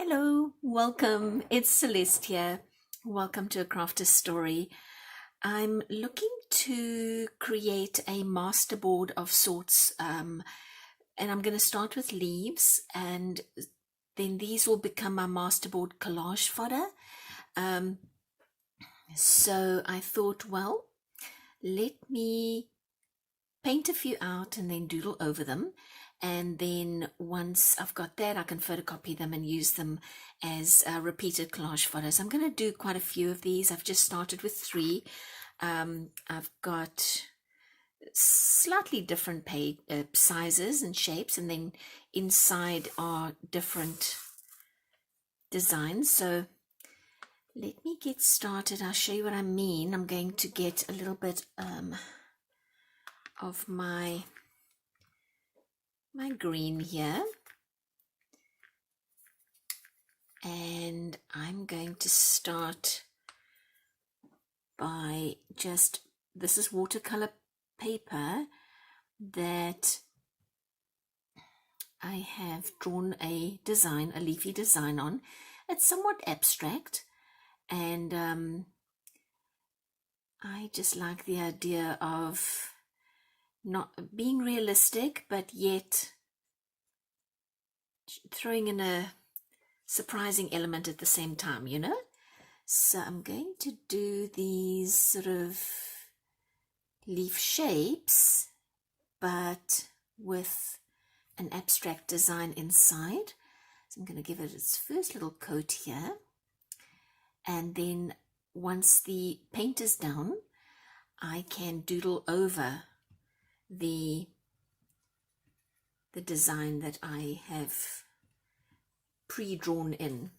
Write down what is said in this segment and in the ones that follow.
Hello, welcome. It's Celeste here. Welcome to A Crafter's Story. I'm looking to create a masterboard of sorts, and I'm going to start with leaves, and then these will become my masterboard collage fodder. So I thought, well, let me paint a few out and then doodle over them. And then once I've got that, I can photocopy them and use them as repeated collage photos. I'm going to do quite a few of these. I've just started with 3. I've got slightly different sizes and shapes, and then inside are different designs. So let me get started. I'll show you what I mean. I'm going to get a little bit of my green here, and I'm going to start by this is watercolor paper that I have drawn a leafy design on. It's somewhat abstract, and I just like the idea of not being realistic, but yet throwing in a surprising element at the same time, you know? So I'm going to do these sort of leaf shapes, but with an abstract design inside. So I'm going to give it its first little coat here. And then once the paint is down, I can doodle over the design that I have pre-drawn in.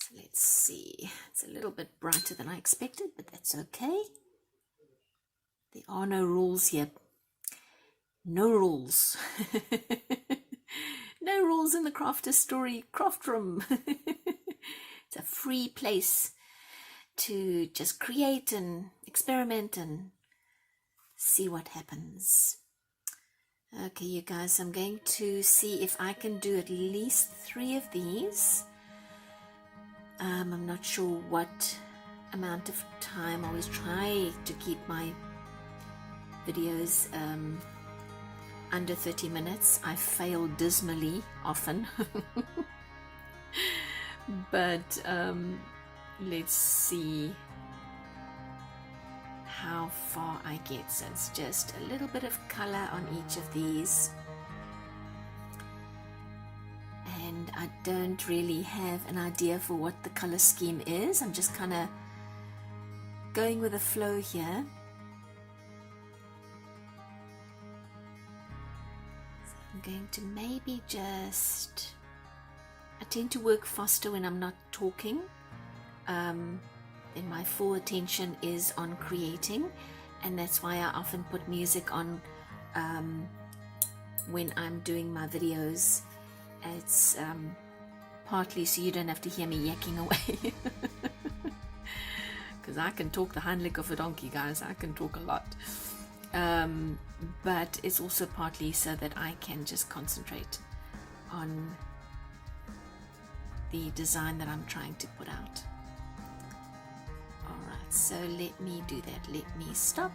So let's see, it's a little bit brighter than I expected, but that's okay. There are no rules here. No rules. No rules in the Crafter's Story craft room. It's a free place to just create and experiment and see what happens. Okay, you guys, I'm going to see if I can do at least 3 of these. I'm not sure what amount of time. I always try to keep my videos under 30 minutes. I fail dismally often. But let's see how far I get. So it's just a little bit of color on each of these, and I don't really have an idea for what the color scheme is. I'm just kind of going with the flow here. So I'm going to maybe I tend to work faster when I'm not talking. And my full attention is on creating, and that's why I often put music on when I'm doing my videos. It's partly so you don't have to hear me yakking away, because I can talk the hind leg of a donkey, guys. I can talk a lot, but it's also partly so that I can just concentrate on the design that I'm trying to put out. So let me do that. Let me stop,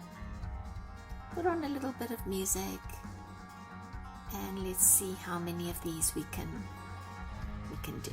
put on a little bit of music, and let's see how many of these we can do.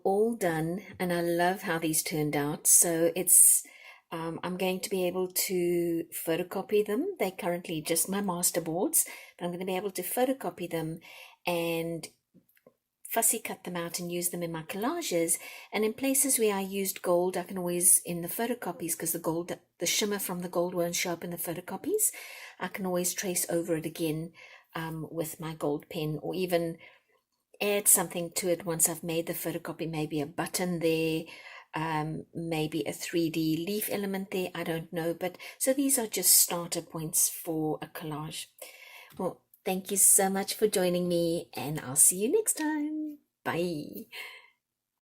all done, and I love how these turned out. So I'm going to be able to photocopy them. They're currently just my master boards, but I'm going to be able to photocopy them and fussy cut them out and use them in my collages. And in places where I used gold, I can always, in the photocopies, because the shimmer from the gold won't show up in the photocopies, I can always trace over it again with my gold pen, or even add something to it once I've made the photocopy, maybe a button there, maybe a 3D leaf element there, I don't know. But so these are just starter points for a collage. Well, thank you so much for joining me, and I'll see you next time. Bye.